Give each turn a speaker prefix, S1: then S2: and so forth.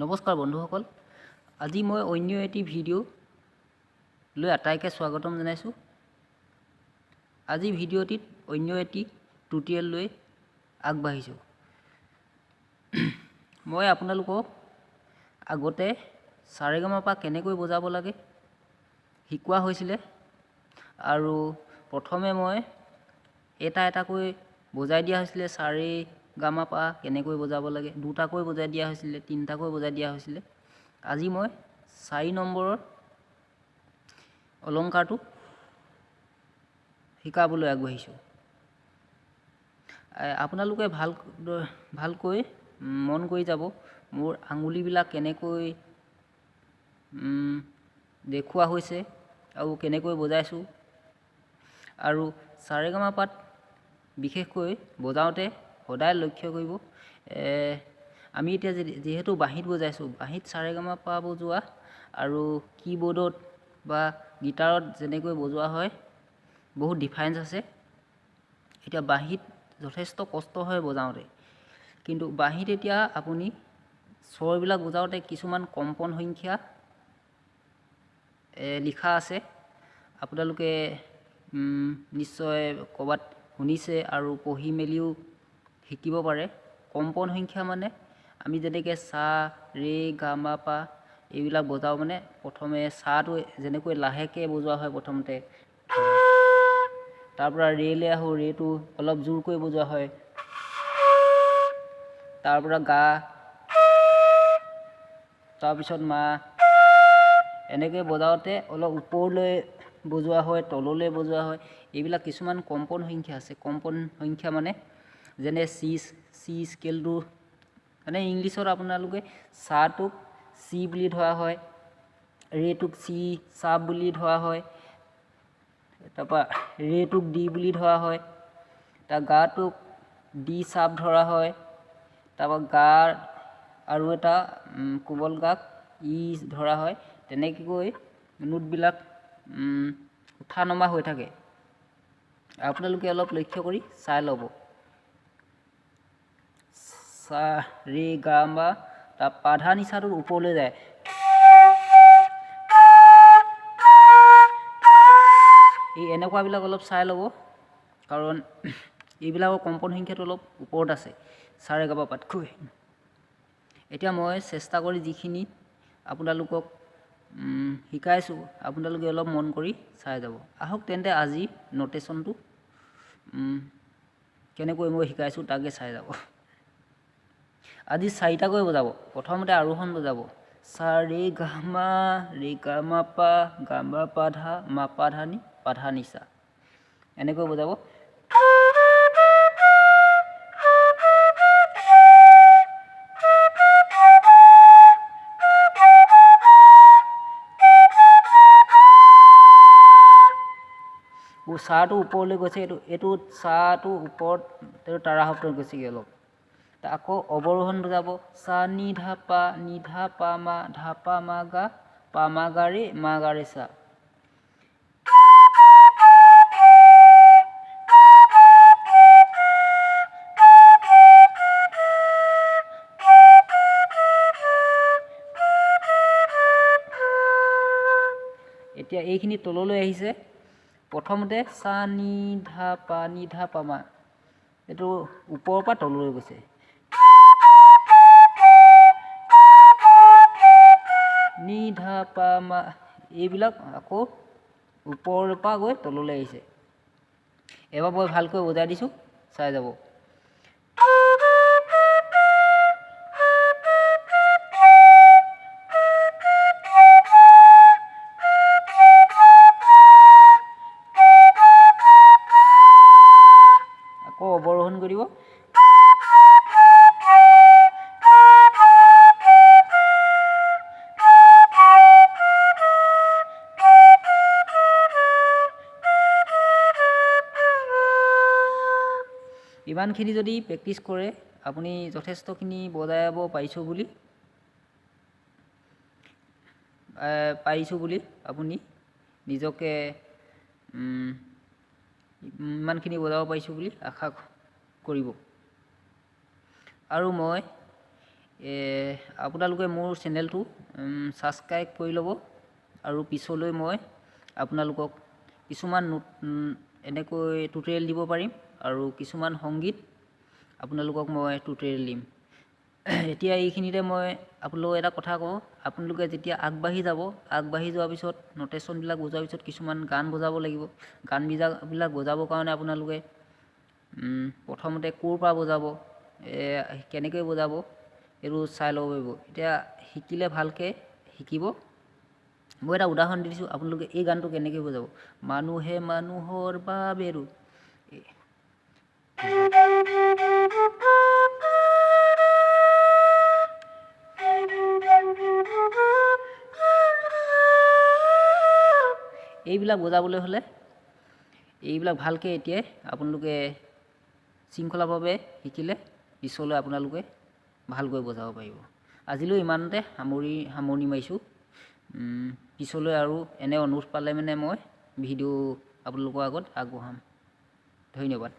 S1: নমস্কাৰ বন্ধুসকল, আজি মই অন্য এটি ভিডিঅ' লৈ আটাইকে স্বাগতম জনাইছোঁ। আজি ভিডিঅ'টিত অন্য এটি টিউটোৰিয়েল লৈ আগবাঢ়িছোঁ। মই আপোনালোকক আগতে সাৰেগামাপা কেনেকৈ বজাব লাগে শিকোৱা হৈছিলে আৰু প্ৰথমে মই এটাকৈ বজাই দিয়া হৈছিলে। সাৰেগামাপা কেনেকৈ বজাব লাগে দুটাকৈ বজাই দিয়া হৈছিলে, তিনিটাকৈ বজাই দিয়া হৈছিলে। আজি মই 4 নম্বৰৰ অলংকাৰটো শিকাবলৈ আগবাঢ়িছোঁ। আপোনালোকে ভালকৈ মন কৰি যাব, মোৰ আঙুলিবিলাক কেনেকৈ দেখুওৱা হৈছে আৰু কেনেকৈ বজাইছোঁ। আৰু সাৰেগামাপাত বিশেষকৈ বজাওঁতে সদায় লক্ষ্য কৰিব, আমি এতিয়া যেহেতু বাঁহীত বজাইছোঁ, বাঁহীত সাৰেগামাপা বজোৱা আৰু কীবোৰ্ডত বা গিটাৰত যেনেকৈ বজোৱা হয় বহুত ডিফাৰেঞ্চ আছে। এতিয়া বাঁহীত যথেষ্ট কষ্ট হয় বজাওঁতে, কিন্তু বাঁহীত এতিয়া আপুনি স্বৰবিলাক বজাওঁতে কিছুমান কম্পন সংখ্যা লিখা আছে। আপোনালোকে নিশ্চয় ক'ৰবাত শুনিছে আৰু পঢ়ি মেলিও শিকিব পাৰে। কম্পন সংখ্যা মানে আমি যেনেকৈ সা, ৰে, গা, মা, পা এইবিলাক বজাওঁ, মানে প্ৰথমে সাটো যেনেকৈ লাহেকৈ বজোৱা হয় প্ৰথমতে, তাৰপৰা ৰে'লৈ আহোঁ, ৰে'টো অলপ জোৰকৈ বজোৱা হয়, তাৰপৰা গা, তাৰপিছত মা, এনেকৈ বজাওঁতে অলপ ওপৰলৈ বজোৱা হয়, তললৈ বজোৱা হয়। এইবিলাক কিছুমান কম্পন সংখ্যা আছে। কম্পন সংখ্যা মানে যেনে চি স্কেলটো, মানে ইংলিছত আপোনালোকে সাটোক চি বুলি ধৰা হয়, ৰে'টোক চি চাপ বুলি ধৰা হয়, তাৰপৰা ৰে'টোক ডি বুলি ধৰা হয়, তাৰ গাটোক ডি চাপ ধৰা হয়, তাৰপৰা গা আৰু এটা কোবল গাক ই ধৰা হয়। তেনেকৈ নোটবিলাক উঠা নমা হৈ থাকে। আপোনালোকে অলপ লক্ষ্য কৰি চাই ল'ব। সা, ৰে, গা, মা, তাৰ পাধা নিচাটোৰ ওপৰলৈ যায়। এই এনেকুৱাবিলাক অলপ চাই ল'ব, কাৰণ এইবিলাকৰ কম্পন সংখ্যাটো অলপ ওপৰত আছে সাৰেগামাপাতকৈ। এতিয়া মই চেষ্টা কৰি যিখিনি আপোনালোকক শিকাইছোঁ, আপোনালোকে অলপ মন কৰি চাই যাব। আহক তেন্তে আজি নটেশ্যনটো কেনেকৈ মই শিকাইছোঁ তাকে চাই যাব। আজি 4টাকৈ বজাব। প্ৰথমতে আৰোহণ বজাব, সা ৰে গা মা পা, গা মা পা ধা, মা পা ধা নি, পাধা নিচা, এনেকৈ বজাব। সাটো ওপৰলৈ গৈছে, এইটো সাটো ওপৰত তাৰা শব্দত গৈছেগৈ অলপ। আকৌ অৱৰোহণ বজাব, সা নি ধা পা মা, ধা পা মা গা ৰে, মা গা ৰে সা। এতিয়া এইখিনি তললৈ আহিছে। প্ৰথমতে সা নি ধা পা মা, এইটো ওপৰৰ পৰা তললৈ গৈছে। নি ধা পা মা, এইবিলাক আকৌ ওপৰৰ পৰা গৈ তললৈ আহিছে। এবাৰ মই ভালকৈ বজাই দিছোঁ, চাই যাব। আকৌ অৱৰোহণ কৰিব, ইমানখিনি যদি প্ৰেক্টিছ কৰে আপুনি যথেষ্টখিনি বজাব পাৰিছোঁ বুলি আপুনি নিজকে ইমানখিনি বজাব পাৰিছোঁ বুলি আশা কৰিব। আৰু মই আপোনালোকে মোৰ চেনেলটো ছাবস্ক্ৰাইব কৰি ল'ব আৰু পিছলৈ মই আপোনালোকক কিছুমান এনেকৈ টিউটৰিয়েল দিব পাৰিম আৰু কিছুমান সংগীত আপোনালোকক মই টিউটৰিয়েল দিম। এতিয়া এইখিনিতে মই আপোনালোকক এটা কথা কওঁ, আপোনালোকে যেতিয়া আগবাঢ়ি যোৱাৰ পিছত নটেশ্যনবিলাক বজোৱাৰ পিছত কিছুমান গান বজাব লাগিব। গানবিলাক বজাবৰ কাৰণে আপোনালোকে প্ৰথমতে ক'ৰ পৰা বজাব, কেনেকৈ বজাব এইটো চাই ল'ব পাৰিব। এতিয়া শিকিলে ভালকৈ শিকিব। মই এটা উদাহৰণ দি দিছোঁ, আপোনালোকে এই গানটো কেনেকৈ বজাব। মানুহে মানুহৰ বাবেৰো এইবিলাক বজাবলৈ হ'লে এইবিলাক ভালকৈ এতিয়াই আপোনালোকে শৃংখলাভাৱে শিকিলে পিছলৈ আপোনালোকে ভালকৈ বজাব পাৰিব। আজিলৈ ইমানতে সামৰণি মাৰিছোঁ। পিছলৈ আৰু এনে অনুৰোধ পালে মানে মই ভিডিঅ' আপোনালোকৰ আগত আগবঢ়াম। ধন্যবাদ।